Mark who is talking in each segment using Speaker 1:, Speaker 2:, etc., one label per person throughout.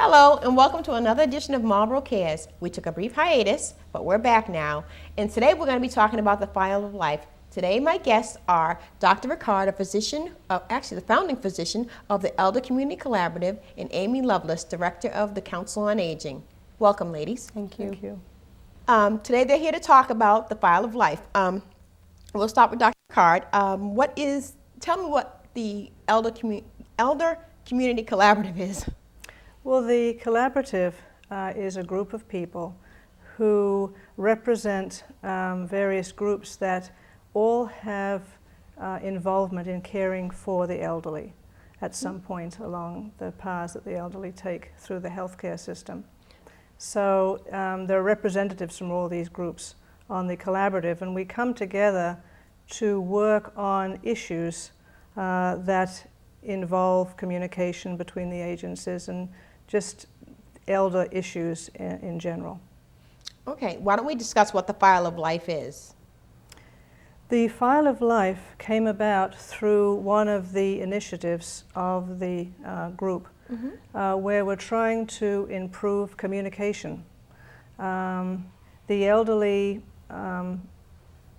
Speaker 1: Hello and welcome to another edition of Marlborough Cares. We took a brief hiatus, but we're back now. And today we're going to be talking about the file of life. Today my guests are Dr. Ricard, the founding physician of the Elder Community Collaborative, and Amy Lovelace, Director of the Council on Aging. Welcome, ladies.
Speaker 2: Thank you.
Speaker 3: Thank you.
Speaker 1: Today they're here to talk about the file of life. We'll start with Dr. Ricard. Tell me what the Elder Community Collaborative is.
Speaker 3: Well, the collaborative is a group of people who represent various groups that all have involvement in caring for the elderly at some point along the paths that the elderly take through the healthcare system. So there are representatives from all these groups on the collaborative, and we come together to work on issues that involve communication between the agencies and just elder issues in general.
Speaker 1: Okay, why don't we discuss what the file of life is?
Speaker 3: The file of life came about through one of the initiatives of the group, where we're trying to improve communication. The elderly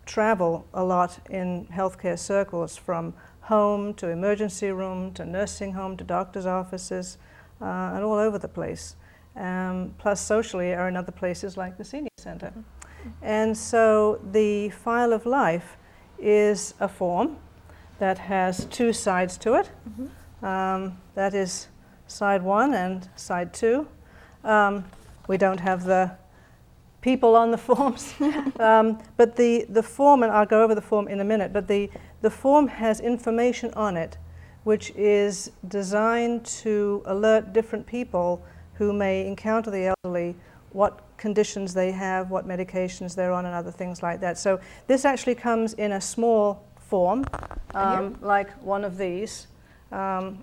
Speaker 3: travel a lot in healthcare circles, from home to emergency room to nursing home to doctor's offices, and all over the place. Plus socially are in other places like the senior center. And so the file of life is a form that has two sides to it. That is side one and side two. We don't have the people on the forms, but the form, and I'll go over the form in a minute, but the form has information on it which is designed to alert different people who may encounter the elderly what conditions they have, what medications they're on, and other things like that. So this actually comes in a small form, like one of these,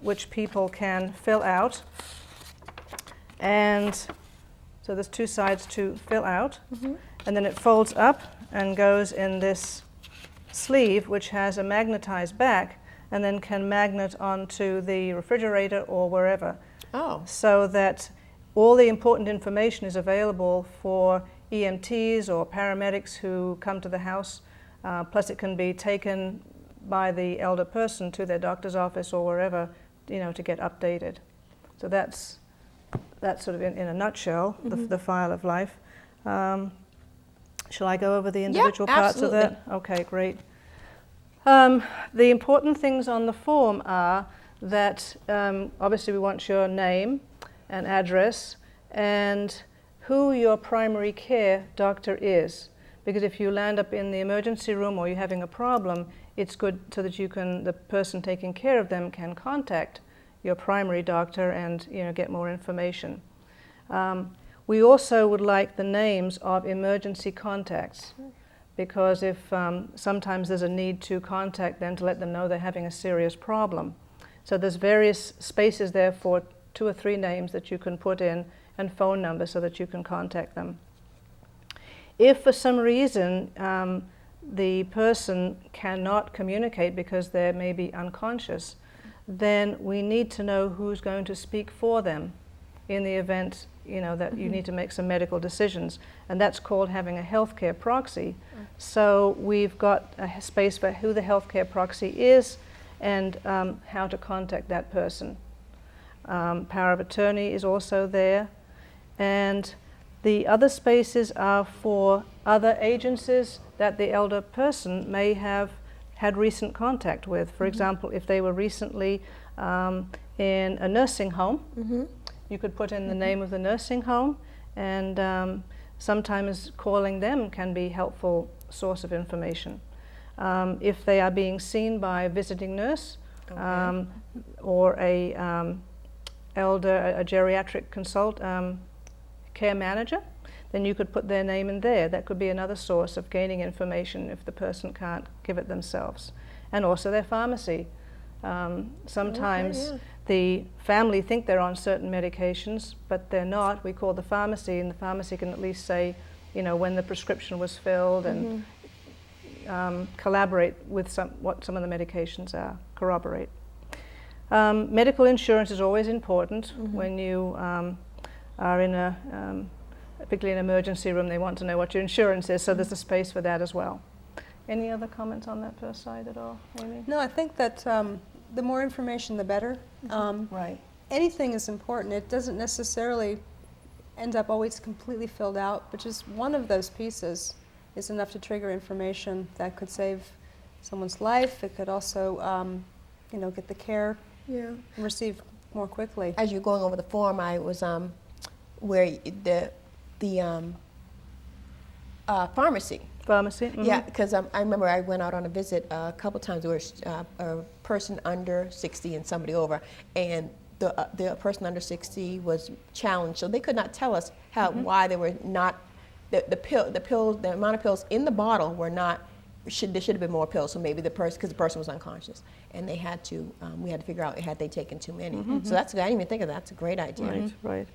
Speaker 3: which people can fill out. And so there's two sides to fill out, and then it folds up and goes in this sleeve, which has a magnetized back, and then can magnet onto the refrigerator or wherever.
Speaker 1: Oh.
Speaker 3: So that all the important information is available for EMTs or paramedics who come to the house. Plus it can be taken by the elder person to their doctor's office or wherever, to get updated. So that's sort of in a nutshell, the file of life. Shall I go over the individual parts of that? Okay, great. The important things on the form are that obviously we want your name and address and who your primary care doctor is. Because if you land up in the emergency room or you're having a problem, it's good so that the person taking care of them can contact your primary doctor and get more information. We also would like the names of emergency contacts, because if sometimes there's a need to contact them to let them know they're having a serious problem. So there's various spaces there for 2 or 3 names that you can put in and phone numbers so that you can contact them. If for some reason the person cannot communicate because they may be unconscious, then we need to know who's going to speak for them in the event that you need to make some medical decisions, and that's called having a healthcare proxy. So we've got a space for who the healthcare proxy is and how to contact that person. Power of attorney is also there, and the other spaces are for other agencies that the elder person may have had recent contact with. For example, if they were recently in a nursing home, you could put in the name of the nursing home, and sometimes calling them can be a helpful source of information. If they are being seen by a visiting nurse, or a geriatric care manager, then you could put their name in there. That could be another source of gaining information if the person can't give it themselves. And also their pharmacy. Sometimes the family think they're on certain medications, but they're not. We call the pharmacy, and the pharmacy can at least say, when the prescription was filled, and collaborate with what some of the medications are, corroborate. Medical insurance is always important when you are in a, particularly an emergency room, they want to know what your insurance is, so there's a space for that as well. Any other comments on that first slide at all, Amy?
Speaker 2: No, I think that the more information, the better.
Speaker 3: Right.
Speaker 2: Anything is important. It doesn't necessarily end up always completely filled out, but just one of those pieces is enough to trigger information that could save someone's life. It could also, get the care and receive more quickly.
Speaker 1: As you're going over the form, I was where the pharmacy.
Speaker 3: Pharmacy? Mm-hmm.
Speaker 1: Yeah, because I remember I went out on a visit a couple times. There was a person under 60 and somebody over, and the person under 60 was challenged, so they could not tell us why they were not. The amount of pills in the bottle were not. There should have been more pills, so maybe because the person was unconscious, and they had to. We had to figure out had they taken too many. So that's. I didn't even think of that. That's a great idea.
Speaker 3: Right, right.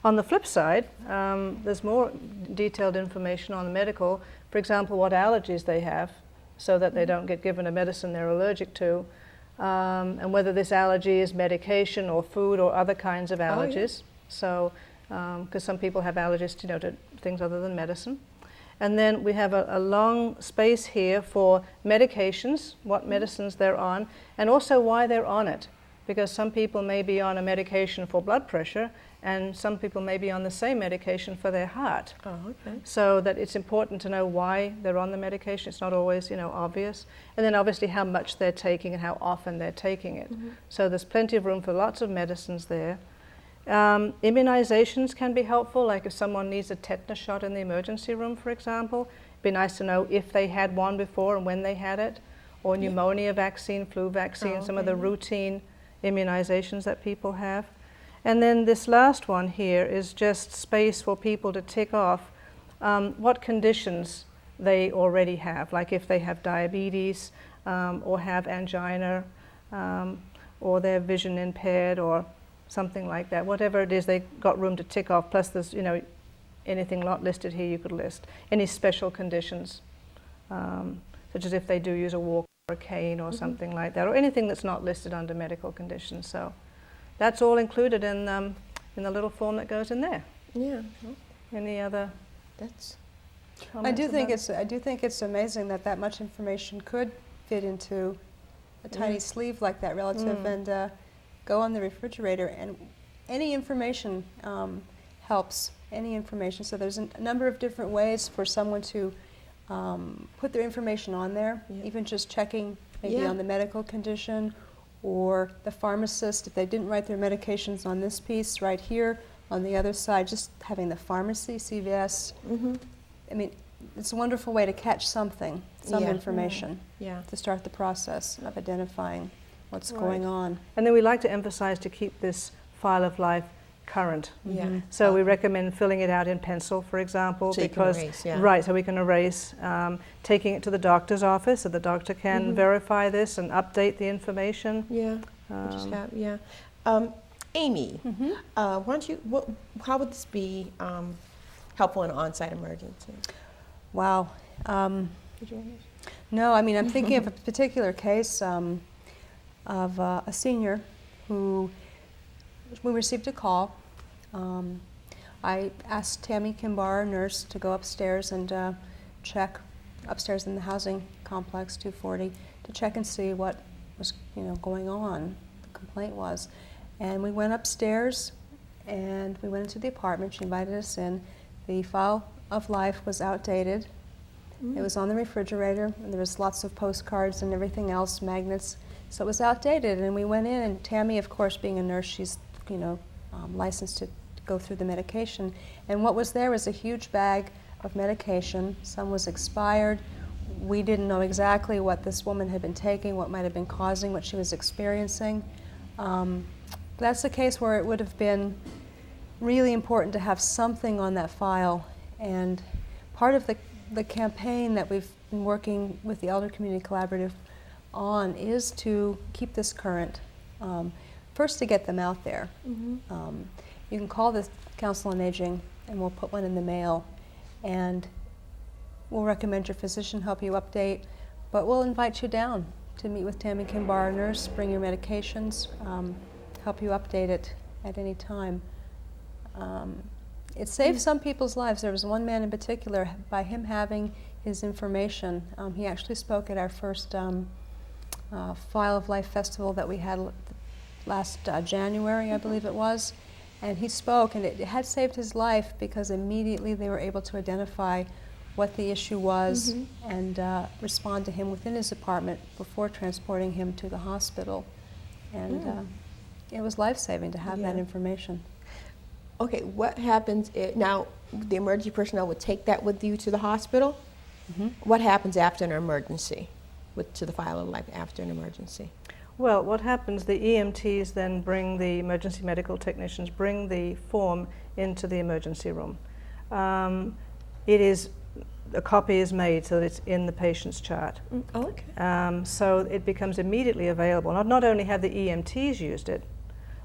Speaker 3: On the flip side, there's more detailed information on the medical. For example, what allergies they have, so that they don't get given a medicine they're allergic to, and whether this allergy is medication or food or other kinds of allergies. So, because some people have allergies, to things other than medicine. And then we have a long space here for medications, what medicines they're on, and also why they're on it. Because some people may be on a medication for blood pressure, and some people may be on the same medication for their heart.
Speaker 1: Oh, okay.
Speaker 3: So that it's important to know why they're on the medication. It's not always, obvious. And then obviously how much they're taking and how often they're taking it. So there's plenty of room for lots of medicines there. Immunizations can be helpful, like if someone needs a tetanus shot in the emergency room, for example. It'd be nice to know if they had one before and when they had it, or pneumonia vaccine, flu vaccine, some of the routine immunizations that people have. And then this last one here is just space for people to tick off what conditions they already have, like if they have diabetes or have angina or they're vision impaired or something like that. Whatever it is, they got room to tick off, plus there's, anything not listed here you could list. Any special conditions, such as if they do use a walker or a cane or something like that, or anything that's not listed under medical conditions. So that's all included in the little form that goes in there.
Speaker 1: Yeah.
Speaker 3: Any other?
Speaker 1: That's.
Speaker 2: I do think it's amazing that much information could fit into a tiny sleeve like that, relative, and go on the refrigerator. And any information helps. Any information. So there's a number of different ways for someone to put their information on there. Even just checking maybe on the medical condition, or the pharmacist, if they didn't write their medications on this piece right here, on the other side, just having the pharmacy, CVS. I mean, it's a wonderful way to catch something, some information, to start the process of identifying what's going on.
Speaker 3: And then we like to emphasize to keep this file of life current. So we recommend filling it out in pencil, for example,
Speaker 1: so
Speaker 3: because
Speaker 1: you can erase,
Speaker 3: right, so we can erase. Taking it to the doctor's office, so the doctor can verify this and update the information.
Speaker 1: Amy, why don't you? How would this be helpful in an on-site emergency?
Speaker 2: Wow. No, I mean, I'm thinking of a particular case of a senior who we received a call. I asked Tammy Kimbar, a nurse, to go upstairs and check upstairs in the housing complex 240 to check and see what was going on, the complaint was. And we went upstairs and we went into the apartment. She invited us in. The file of life was outdated. It was on the refrigerator, and there was lots of postcards and everything else, magnets. So it was outdated, and we went in, and Tammy, of course, being a nurse, she's licensed to go through the medication. And what was there was a huge bag of medication. Some was expired. We didn't know exactly what this woman had been taking, what might have been causing what she was experiencing. That's a case where it would have been really important to have something on that file. And part of the campaign that we've been working with the Elder Community Collaborative on is to keep this current. First, to get them out there. You can call the Council on Aging, and we'll put one in the mail, and we'll recommend your physician help you update, but we'll invite you down to meet with Tammy Kimbar, a nurse, bring your medications, help you update it at any time. It saved some people's lives. There was one man in particular, by him having his information, he actually spoke at our first File of Life festival that we had last January, I believe it was. And he spoke, and it had saved his life because immediately they were able to identify what the issue was and respond to him within his apartment before transporting him to the hospital. And it was life-saving to have that information.
Speaker 1: Okay, what happens now? The emergency personnel would take that with you to the hospital. What happens after an emergency, to the File of Life after an emergency?
Speaker 3: Well, what happens, the EMTs then bring the emergency medical technicians, bring the form into the emergency room. A copy is made so that it's in the patient's chart. So it becomes immediately available. Not only have the EMTs used it,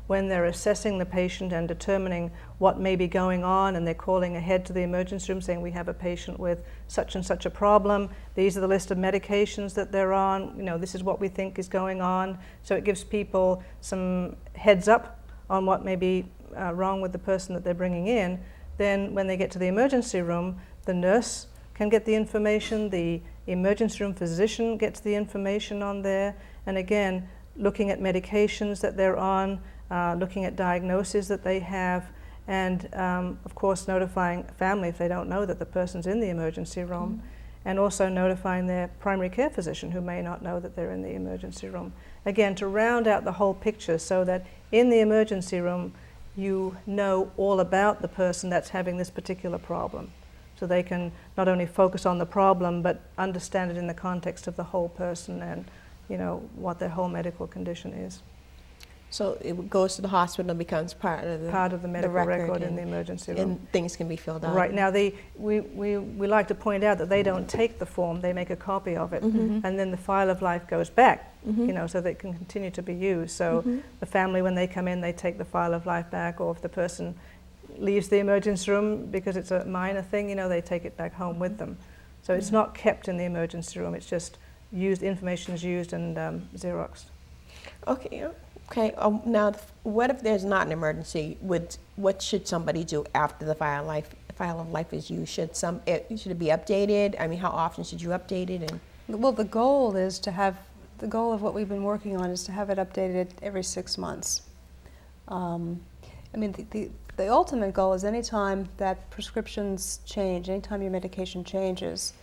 Speaker 3: when they're assessing the patient and determining what may be going on, and they're calling ahead to the emergency room saying, we have a patient with such and such a problem, these are the list of medications that they're on, this is what we think is going on. So it gives people some heads up on what may be wrong with the person that they're bringing in. Then when they get to the emergency room, the nurse can get the information, the emergency room physician gets the information on there, and again, looking at medications that they're on, looking at diagnoses that they have, and of course notifying family if they don't know that the person's in the emergency room, and also notifying their primary care physician who may not know that they're in the emergency room. Again, to round out the whole picture so that in the emergency room you know all about the person that's having this particular problem. So they can not only focus on the problem but understand it in the context of the whole person and what their whole medical condition is.
Speaker 1: So it goes to the hospital and becomes part of
Speaker 3: the medical record in the emergency room.
Speaker 1: And things can be filled out.
Speaker 3: Right. Now, we like to point out that they don't take the form, they make a copy of it, and then the File of Life goes back, so that it can continue to be used. So the family, when they come in, they take the File of Life back, or if the person leaves the emergency room because it's a minor thing, they take it back home with them. So it's not kept in the emergency room, it's just used, information is used and Xeroxed.
Speaker 1: Okay. Now, what if there's not an emergency? What should somebody do after the File of Life is used? Should it be updated? I mean, how often should you update it?
Speaker 2: Well, the goal of what we've been working on is to have it updated every 6 months. The ultimate goal is anytime that prescriptions change, anytime your medication changes,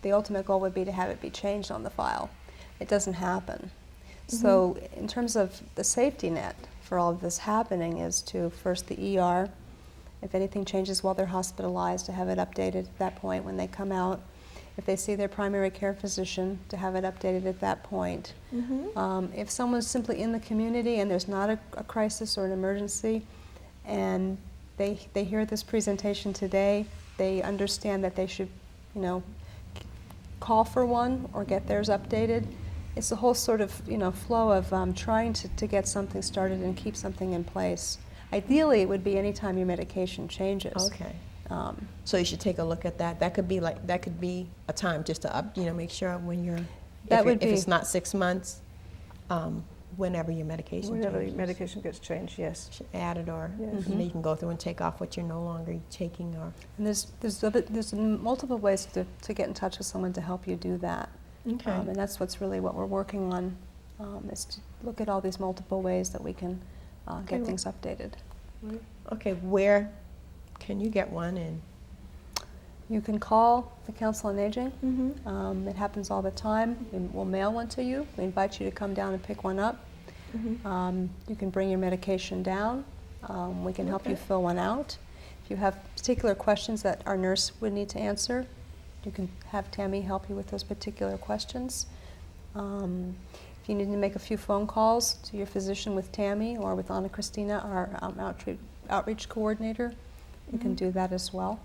Speaker 2: the ultimate goal would be to have it be changed on the file. It doesn't happen. So in terms of the safety net for all of this happening is to first the ER, if anything changes while they're hospitalized, to have it updated at that point when they come out. If they see their primary care physician, to have it updated at that point. If someone's simply in the community and there's not a crisis or an emergency, and they hear this presentation today, they understand that they should, call for one or get theirs updated. It's a whole sort of, flow of trying to get something started and keep something in place. Ideally, it would be anytime your medication changes.
Speaker 1: Okay. So you should take a look at that. That could be a time just to make sure when you're. If it's not 6 months, whenever your medication
Speaker 3: Whenever
Speaker 1: changes.
Speaker 3: your medication gets changed, yes.
Speaker 1: Add it, or you can go through and take off what you're no longer taking.
Speaker 2: And there's multiple ways to get in touch with someone to help you do that.
Speaker 1: Okay.
Speaker 2: And that's what we're working on, is to look at all these multiple ways that we can get things updated.
Speaker 1: Okay, where can you get one in?
Speaker 2: You can call the Council on Aging. It happens all the time. We'll mail one to you. We invite you to come down and pick one up. You can bring your medication down. We can help you fill one out. If you have particular questions that our nurse would need to answer, you can have Tammy help you with those particular questions. If you need to make a few phone calls to your physician with Tammy or with Anna Christina, our outreach coordinator, you can do that as well.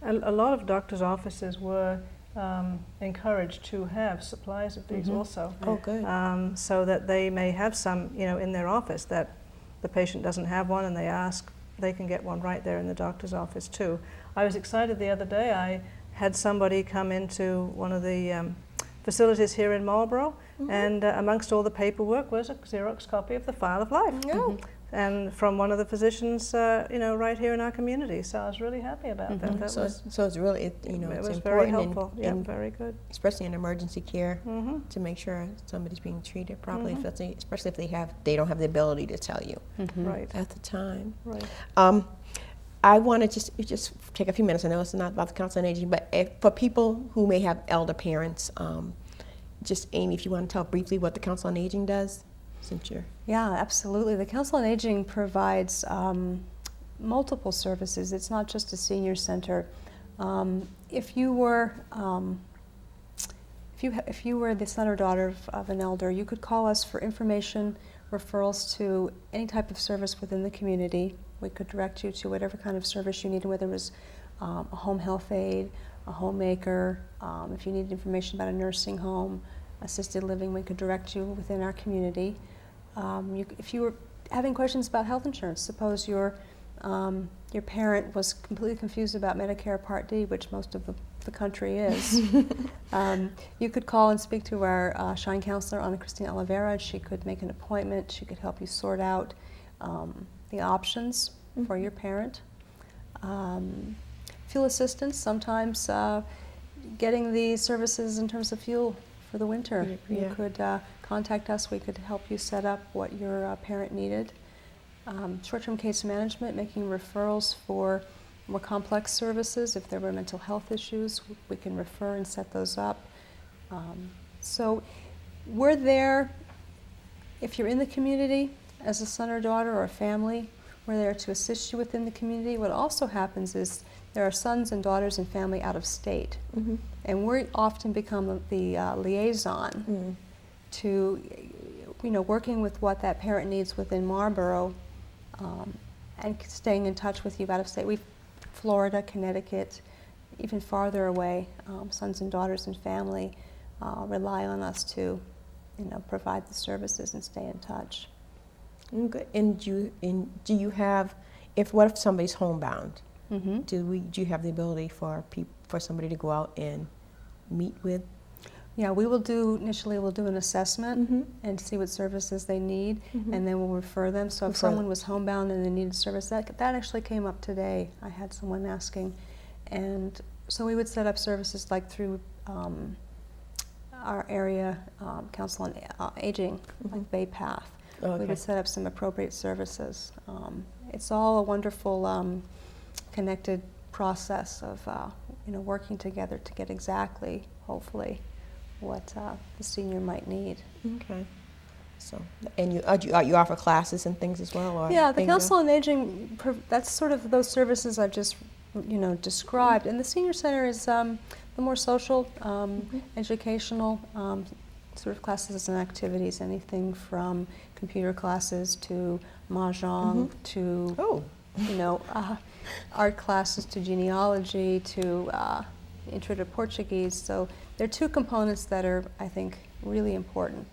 Speaker 3: A lot of doctors' offices were encouraged to have supplies of these also.
Speaker 1: Oh, good.
Speaker 3: So that they may have some, in their office that the patient doesn't have one and they can get one right there in the doctor's office too. I was excited the other day. I had somebody come into one of the facilities here in Marlborough, and amongst all the paperwork was a Xerox copy of the File of Life. and from one of the physicians, right here in our community. So I was really happy about that. That
Speaker 1: So,
Speaker 3: was,
Speaker 1: so it's really,
Speaker 3: it
Speaker 1: it's
Speaker 3: was very
Speaker 1: important,
Speaker 3: helpful. Yeah, very good.
Speaker 1: especially in emergency care, to make sure somebody's being treated properly, especially if they don't have the ability to tell you
Speaker 3: Right.
Speaker 1: at the time.
Speaker 3: Right.
Speaker 1: I want to just take a few minutes. I know it's not about the Council on Aging, but for people who may have elder parents, just Amy, if you want to tell briefly what the Council on Aging does, since you're.
Speaker 2: Yeah, absolutely. The Council on Aging provides multiple services. It's not just a senior center. If you were the son or daughter of an elder, you could call us for information, referrals to any type of service within the community. We could direct you to whatever kind of service you needed, whether it was a home health aide, a homemaker. If you needed information about a nursing home, assisted living, we could direct you within our community. If you were having questions about health insurance, suppose your parent was completely confused about Medicare Part D, which most of the country is, you could call and speak to our Shine counselor, Ana Cristina Oliveira. She could make an appointment. She could help you sort out the options for your parent. Fuel assistance, sometimes getting the services in terms of fuel for the winter.
Speaker 1: Yeah.
Speaker 2: You could contact us. We could help you set up what your parent needed. Short-term case management, making referrals for more complex services. If there were mental health issues, we can refer and set those up. So we're there if you're in the community as a son or daughter or a family. We're there to assist you within the community. What also happens is there are sons and daughters and family out of state, and we often become the liaison to, working with what that parent needs within Marlborough, and staying in touch with you out of state. Florida, Connecticut, even farther away, sons and daughters and family rely on us to, provide the services and stay in touch.
Speaker 1: Good. And do you have, what if somebody's homebound? Do you have the ability for somebody to go out and meet with?
Speaker 2: Yeah, initially we'll do an assessment and see what services they need, and then we'll refer them. So if someone was homebound and they needed service, that actually came up today. I had someone asking, and so we would set up services like through our area Council on Aging, like Bay Path.
Speaker 1: Okay.
Speaker 2: We would set up some appropriate services. It's all a wonderful connected process of working together to get exactly, hopefully, what the senior might need.
Speaker 1: Okay. So, and you offer classes and things as well? Or
Speaker 2: yeah, the Council on Aging, that's sort of those services I've just described. And the Senior Center is the more social, educational sort of classes and activities, anything from computer classes to mahjong to art classes to genealogy to intro to Portuguese. So there are two components that are, I think, really important.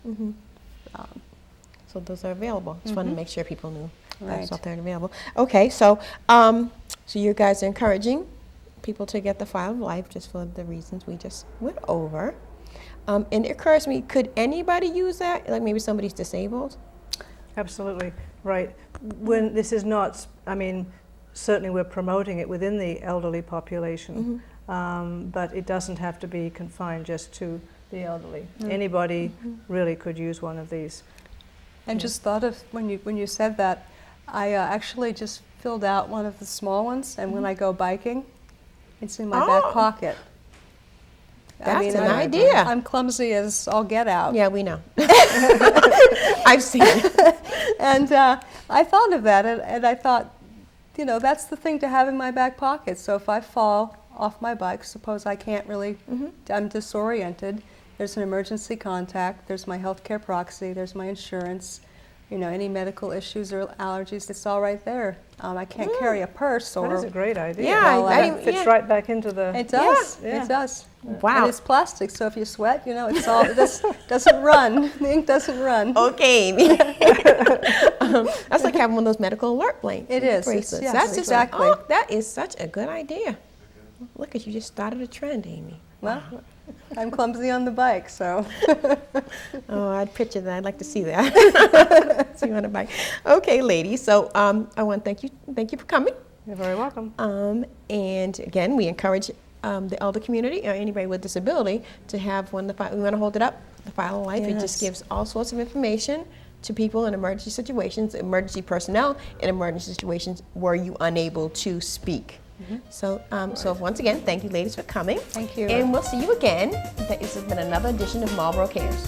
Speaker 1: So those are available. Just wanted to make sure people knew that's
Speaker 2: Right.
Speaker 1: out there and available. Okay, so so you guys are encouraging people to get the File of Life just for the reasons we just went over. And it occurs to me, could anybody use that? Like maybe somebody's disabled?
Speaker 3: Absolutely, right. When this is not, certainly we're promoting it within the elderly population, but it doesn't have to be confined just to the elderly. Anybody really could use one of these.
Speaker 2: And just thought of, when you said that, I actually just filled out one of the small ones, and when I go biking, it's in my back pocket.
Speaker 1: That's an idea.
Speaker 2: I'm clumsy as all get out.
Speaker 1: Yeah, we know. I've seen it.
Speaker 2: And I thought of that, and I thought, that's the thing to have in my back pocket. So if I fall off my bike, suppose I can't really, I'm disoriented, there's an emergency contact, there's my healthcare proxy, there's my insurance, any medical issues or allergies, it's all right there. I can't carry a purse or...
Speaker 3: That is a great idea.
Speaker 1: Yeah,
Speaker 3: It fits right back into the...
Speaker 2: It does,
Speaker 3: Yeah.
Speaker 2: it does.
Speaker 1: Wow.
Speaker 2: And it's plastic, so if you sweat, it's all, it doesn't run, the ink doesn't run.
Speaker 1: Okay, Amy. That's like having one of those medical alert bracelets.
Speaker 2: It is.
Speaker 1: Bracelets.
Speaker 2: Yes,
Speaker 1: That's just,
Speaker 2: exactly.
Speaker 1: that is such a good idea. Look at you, just started a trend, Amy.
Speaker 2: Well, I'm clumsy on the bike, so.
Speaker 1: Oh, I'd picture that. I'd like to see that. See you on a bike. Okay, ladies. So I want to thank you for coming.
Speaker 3: You're very welcome.
Speaker 1: And again, we encourage the elder community or anybody with disability to have one. We want to hold it up. The File of Life. It just gives all sorts of information to people in emergency situations, emergency personnel in emergency situations where you're unable to speak. So, so once again, thank you, ladies, for coming.
Speaker 2: Thank you.
Speaker 1: And we'll see you again. This has been another edition of Marlborough Cares.